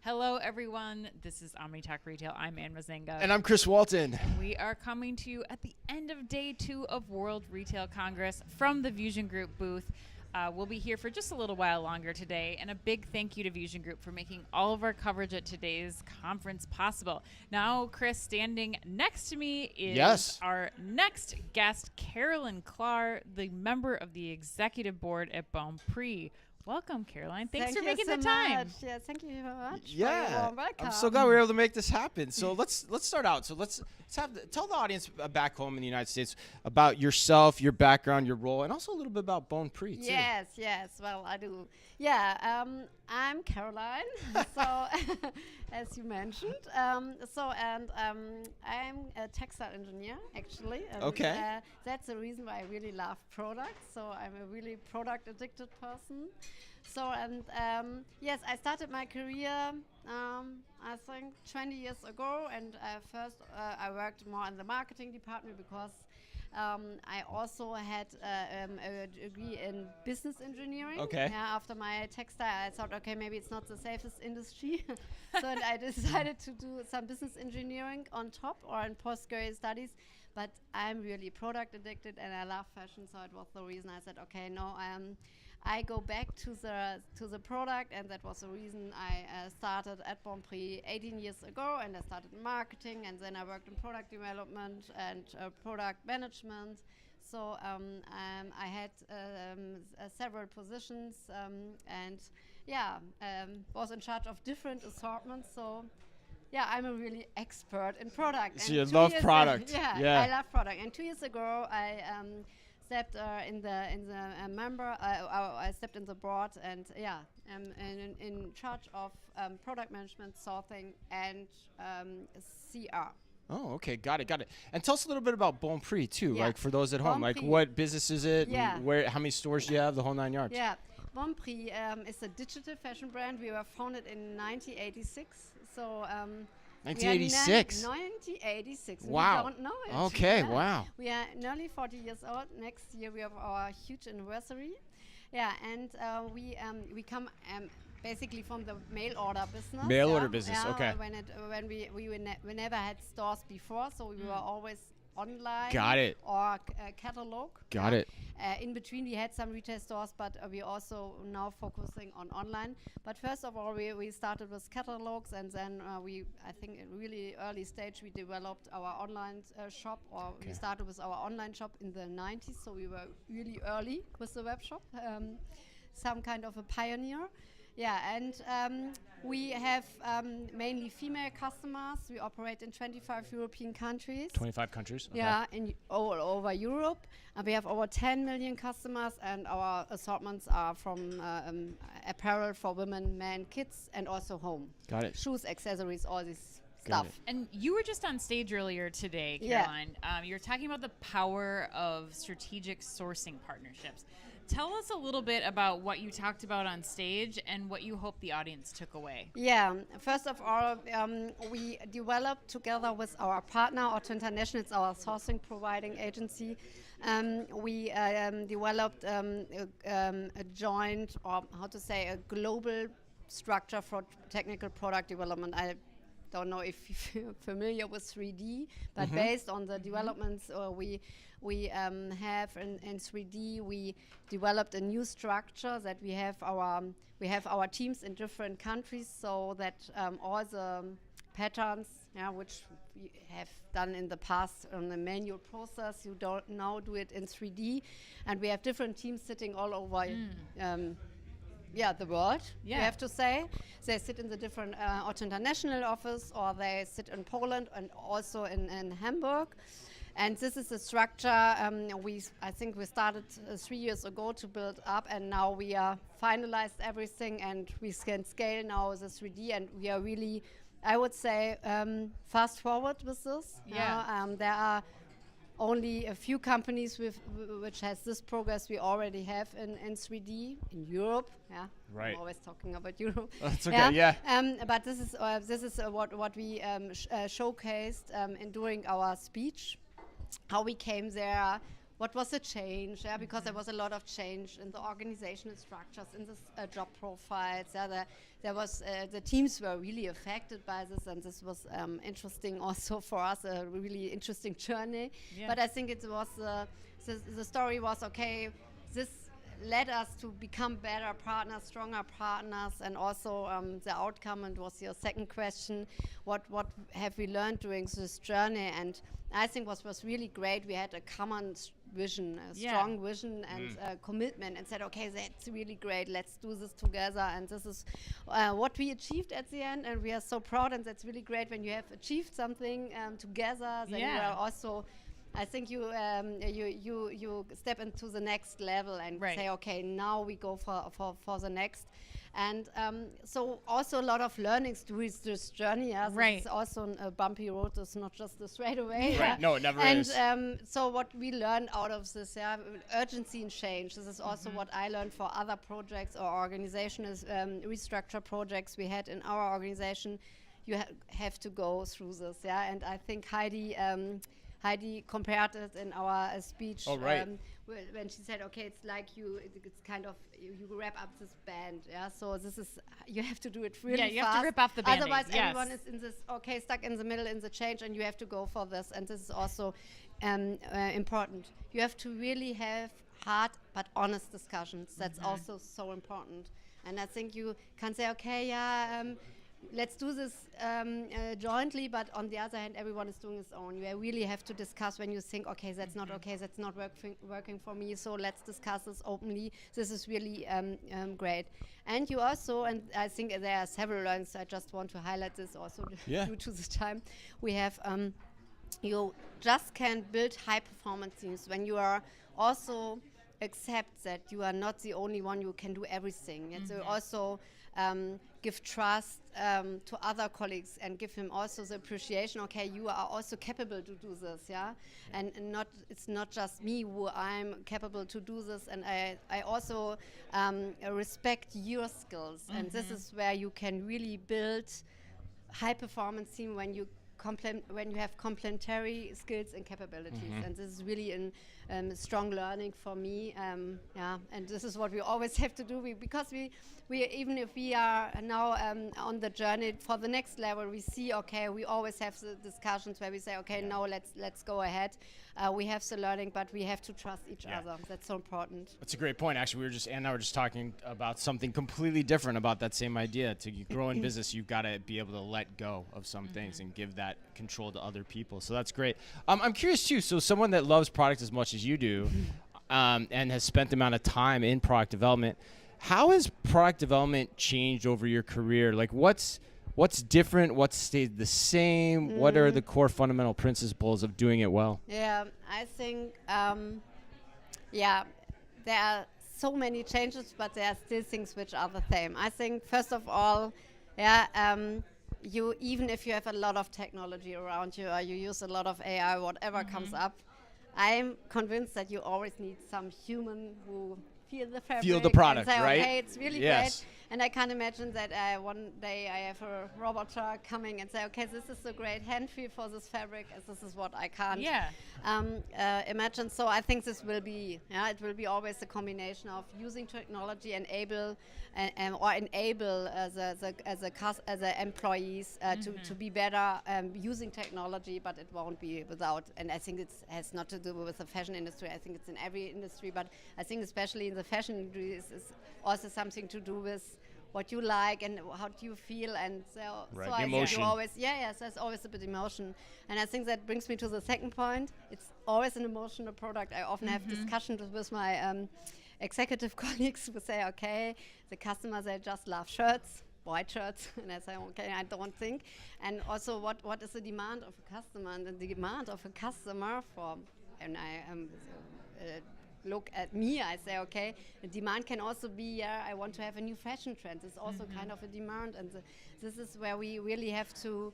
Hello, everyone. This is Omni Talk Retail. I'm Ann Mazenga. And I'm Chris Walton. And we are coming to you at the end of day 2 of World Retail Congress from the VusionGroup booth. We'll be here for just a little while longer today, and a big thank you to VusionGroup for making all of our coverage at today's conference possible. Now, Chris, standing next to me is our next guest, Carolin Klar, the member of the executive board at Bonprix. Welcome, Caroline. Thanks for making the time. Yeah, thank you very much. Yeah, I'm so glad we were able to make this happen. So let's start out. So let's tell the audience back home in the United States about yourself, your background, your role, and also a little bit about Bonprix too. Yes. Well, I do. Yeah, I'm Caroline. So, as you mentioned, I'm a textile engineer actually. Okay. That's the reason why I really love products. So I'm a really product addicted person. So yes, I started my career I think 20 years ago, and first I worked more in the marketing department because I also had a degree in business engineering. Okay. Yeah, after my textile, I thought, okay, maybe it's not the safest industry. So and I decided to do some business engineering on top or in postgraduate studies. But I'm really product addicted and I love fashion, so it was the reason I said, okay, no, I go back to the product, and that was the reason I started at Bonprix 18 years ago, and I started in marketing, and then I worked in product development and product management. So I had several positions, and was in charge of different assortments. So yeah, I'm a really expert in product. So you love product. Yeah, I love product. And 2 years ago, I stepped in the member. I stepped in the board, and I'm in charge of product management, sourcing, and CR. Oh, okay, got it. And tell us a little bit about Bonprix too, like for those at home, like Bonprix. what business is it? Yeah. How many stores do you have? The whole 9 yards. Yeah, Bonprix is a digital fashion brand. We were founded in 1986. So 1986. 1986. Wow. We don't know it. Okay. Yeah. Wow. We are nearly 40 years old. Next year we have our huge anniversary. Yeah, and we come basically from the mail order business. Mail order business. Yeah, Okay. When we never had stores before, so we were always online. Got it. Or catalog. Got it. In between we had some retail stores, but we also now focusing on online. But first of all, we started with catalogs, and then I think in really early stage we developed our online shop, or we started with our online shop in the 90s, so we were really early with the web shop, some kind of a pioneer. Yeah, and we have mainly female customers. We operate in 25 European countries. 25 countries. Okay. Yeah, all over Europe. We have over 10 million customers, and our assortments are from apparel for women, men, kids, and also home. Got it. Shoes, accessories, all this Got stuff. it. And you were just on stage earlier today, Yeah. Caroline. You were talking about the power of strategic sourcing partnerships. Tell us a little bit about what you talked about on stage and what you hope the audience took away. Yeah, first of all, we developed together with our partner, Otto International, it's our sourcing providing agency. We developed a joint, or a global structure for technical product development. I don't know if you're familiar with 3D, but based on the developments we have in 3D, we developed a new structure that we have our teams in different countries, so that all the patterns, which we have done in the past on the manual process, you don't now do it in 3D, and we have different teams sitting all over. The world, you have to say. They sit in the different Otto International office, or they sit in Poland and also in Hamburg. And this is the structure I think we started 3 years ago to build up, and now we are finalized everything, and we can scale now the 3D, and we are really, I would say, fast forward with this. There are only a few companies which has this progress we already have in 3D in Europe. Yeah, right. I'm always talking about Europe. That's okay. Yeah. But this is what we showcased during our speech. How we came there, what was the change? Yeah, because there was a lot of change in the organizational structures, in the job profiles. Yeah, there was the teams were really affected by this, and this was interesting also for us, a really interesting journey. Yeah. But I think it was the story was okay. This led us to become better partners, stronger partners, and also the outcome. And was your second question, what have we learned during this journey? And I think what was really great, we had a common vision, a strong vision and commitment, and said, okay, that's really great, let's do this together. And this is what we achieved at the end, and we are so proud, and that's really great when you have achieved something together, then you are also, I think you step into the next level and say, okay, now we go for the next. And so also a lot of learnings through this journey. It's also a bumpy road. It's not just a straight away. No, it never is. And so what we learned out of this, urgency and change. This is also what I learned for other projects or organizational restructure projects we had in our organization. You have to go through this, and I think Heidi compared it in our speech when she said, okay, it's like it's kind of, you wrap up this band, so this is, you have to do it really fast. You have to rip off the band-aid. Otherwise everyone is in this, stuck in the middle in the change, and you have to go for this, and this is also important. You have to really have hard but honest discussions. That's also so important. And I think you can say, okay, let's do this jointly, but on the other hand, everyone is doing its own. You really have to discuss when you think, okay, that's not okay, that's not working for me, so let's discuss this openly. This is really great. And you also, and I think there are several learnings, I just want to highlight this also due to the time we have. You just can build high performance teams when you are also accept that you are not the only one who can do everything. And so also give trust to other colleagues and give him also the appreciation, okay, you are also capable to do this, and it's not just me who I'm capable to do this, and I also respect your skills, and this is where you can really build high performance team when you have complementary skills and capabilities, and this is really a strong learning for me. And this is what we always have to do, because we even if we are now on the journey for the next level, we see, okay, we always have the discussions where we say, okay, now let's go ahead. We have the learning, but we have to trust each other. That's so important. That's a great point. Actually, Anne and I were just talking about something completely different about that same idea. To grow in business, you've got to be able to let go of some things and give that control to other people. So that's great. I'm curious too. So someone that loves product as much as you do, and has spent the amount of time in product development, how has product development changed over your career? Like, what's different? What's stayed the same? What are the core fundamental principles of doing it well? Yeah, I think, there are so many changes, but there are still things which are the same. I think, first of all, you, even if you have a lot of technology around you, or you use a lot of AI, whatever comes up, I'm convinced that you always need some human who feel the fabric, feel the product, and say, right? Okay, it's really great. And I can't imagine that one day I have a robot coming and say, okay, this is a great hand feel for this fabric, as this is what I can't imagine. So I think this will be, it will be always a combination of using technology and enable as employees to be better using technology, but it won't be without. And I think it has not to do with the fashion industry. I think it's in every industry, but I think especially in the fashion industry is also something to do with what you like and how do you feel, and so I think you always there's always a bit of emotion, and I think that brings me to the second point. It's always an emotional product. I often have discussions with my executive colleagues who say, okay, the customers, they just love shirts, white shirts, and I say, okay, I don't think. And also, what is the demand of a customer? And the demand of a customer and I look at me, I say, okay, the demand can also be, I want to have a new fashion trend. It's also kind of a demand, and this is where we really have to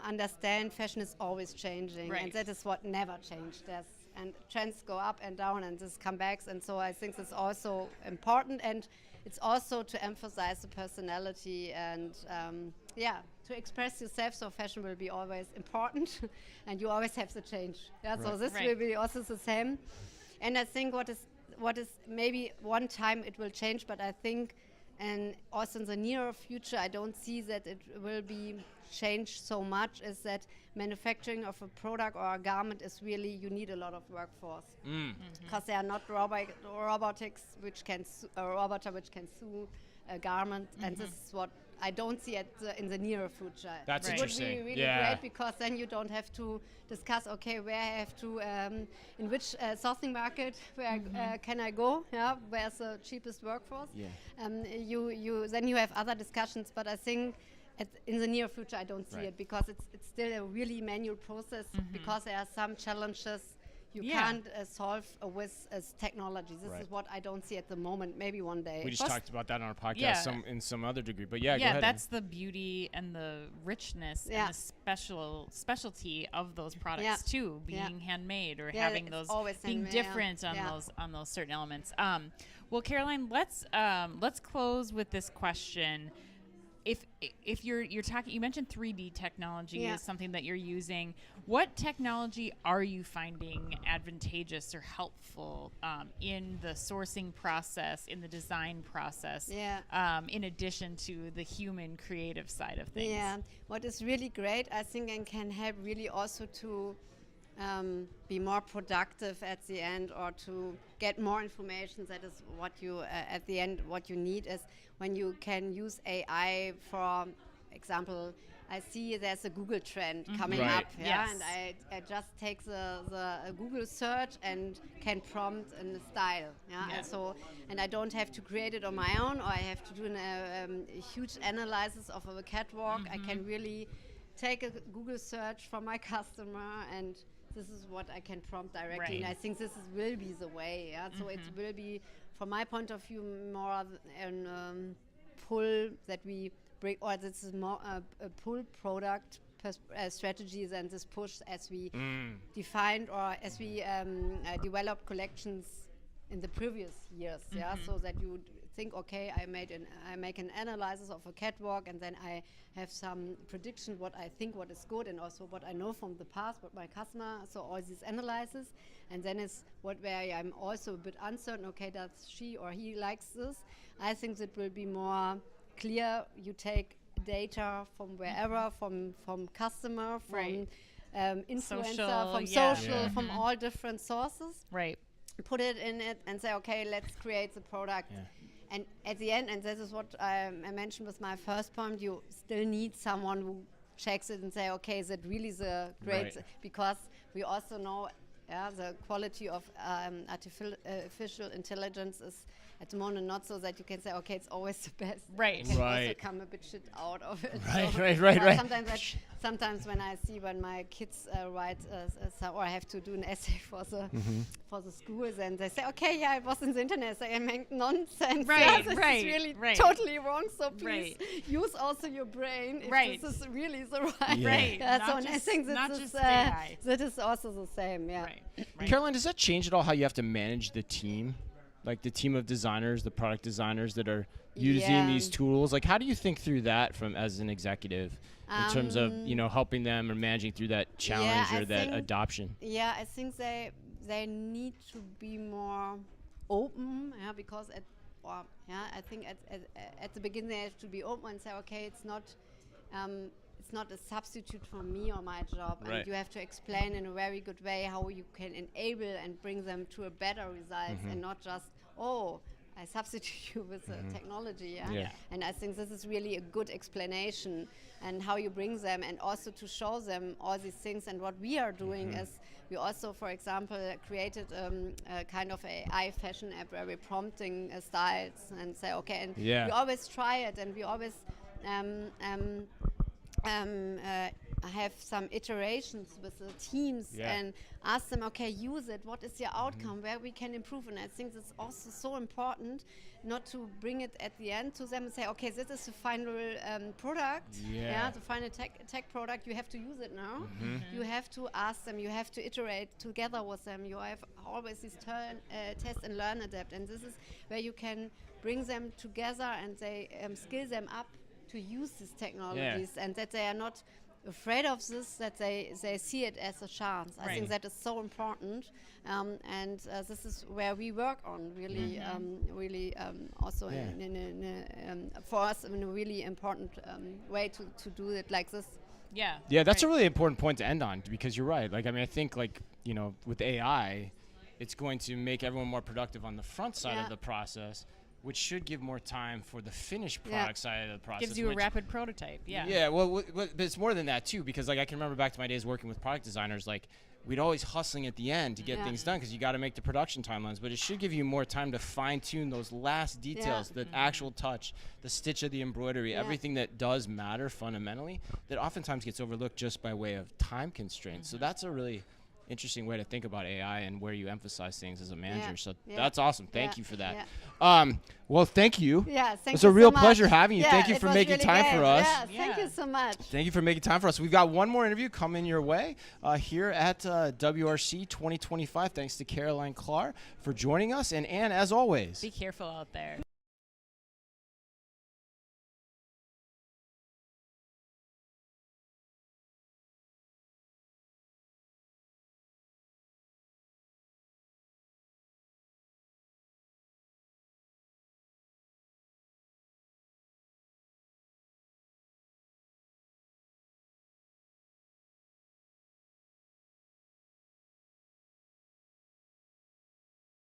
understand fashion is always changing, and that is what never changed. There's and trends go up and down, and this comebacks. And so I think it's also important, and it's also to emphasize the personality and to express yourself. So fashion will be always important, and you always have to change. Yeah, so this will be also the same. And I think what is maybe one time it will change, but I think, and also in the near future, I don't see that it will be changed so much, is that manufacturing of a product or a garment is really, you need a lot of workforce. Because they are not robotics which can a robot which can sew a garment, and this is what I don't see in the near future. That's interesting. It would be really great, because then you don't have to discuss, okay, where I have to, in which sourcing market, where can I go? Yeah, where's the cheapest workforce? Yeah. Then you have other discussions, but I think in the near future I don't see it, because it's still a really manual process, because there are some challenges you can't solve with technology. This is what I don't see at the moment. Maybe one day. We just talked about that on our podcast in some other degree. But go ahead. That's the beauty and the richness and the specialty of those products too, being handmade or having those being different on those certain elements. Well, Caroline, let's close with this question. If you're talking, you mentioned 3D technology is something that you're using. What technology are you finding advantageous or helpful in the sourcing process, in the design process, in addition to the human creative side of things? Yeah, what is really great, I think, and can help really also to be more productive at the end, or to get more information. That is what you, at the end, what you need is when you can use AI. For example, I see there's a Google trend coming up, and I just take the Google search and can prompt in the style, and I don't have to create it on my own, or I have to do a huge analysis of a catwalk. I can really take a Google search from my customer, and this is what I can prompt directly. And I think this will be the way. So it will be, from my point of view, more an pull that we bring, or this is more a pull product strategy than this push as we defined, or as we developed collections in the previous years. So that you think, okay, I make an analysis of a catwalk, and then I have some prediction what I think what is good, and also what I know from the past, what my customer, so all these analyses, and then is where I'm also a bit uncertain, okay, does she or he likes this? I think that will be more clear. You take data from wherever, from customer, from influencer, from social, from all different sources. Put it in it and say, okay, let's create the product. And at the end, and this is what I mentioned with my first point, you still need someone who checks it and say, okay, is it really the great? Because we also know the quality of artificial intelligence is at the moment not so that you can say, okay, it's always the best. It can also come a bit shit out of it. Sometimes when I see when my kids write or I have to do an essay for the schools, and they say, okay, it was in the internet, so I make nonsense. This is really totally wrong. So please use also your brain if this is really the right. So I think that is also the same. Caroline, does that change at all how you have to manage the team? Like the team of designers, the product designers that are using these tools? Like, how do you think through that as an executive in terms of, helping them or managing through that challenge or that adoption? I think they need to be more open, because I think at the beginning they have to be open and say, okay, it's not a substitute for me or my job, and you have to explain in a very good way how you can enable and bring them to a better result, and not just, I substitute you with the technology. And I think this is really a good explanation, and how you bring them, and also to show them all these things. And what we are doing is we also, for example, created a kind of AI fashion app where we're prompting styles and say, okay, and we always try it, and we always have some iterations with the teams and ask them, okay, use it. What is your outcome? Where we can improve? And I think it's also so important not to bring it at the end to them and say, okay, this is the final product, the final tech product. You have to use it now. You have to ask them. You have to iterate together with them. You have always this test and learn, adapt. And this is where you can bring them together and they skill them up to use these technologies and that they are not afraid of this, that they see it as a chance. I think that is so important, and this is where we work on really, also for us in a really important way to do it like this. Yeah, that's a really important point to end on, because you're right. Like, I mean, I think, like, you know, with AI, it's going to make everyone more productive on the front side of the process, which should give more time for the finished product side of the process. Gives you a rapid prototype, Yeah, well, but it's more than that, too, because, like, I can remember back to my days working with product designers, like, we'd always hustling at the end to get things done because you got to make the production timelines, but it should give you more time to fine-tune those last details, the actual touch, the stitch of the embroidery, everything that does matter fundamentally that oftentimes gets overlooked just by way of time constraints. So that's a really interesting way to think about AI and where you emphasize things as a manager. So that's awesome. Thank you for that. Well, thank you. Yeah, thank you. It's a real so pleasure much. having you. Thank you for making really time great. for us. Thank you so much. Thank you for making time for us. We've got one more interview coming your way here at WRC 2025. Thanks to Carolin Klar for joining us. And Anne, as always, be careful out there.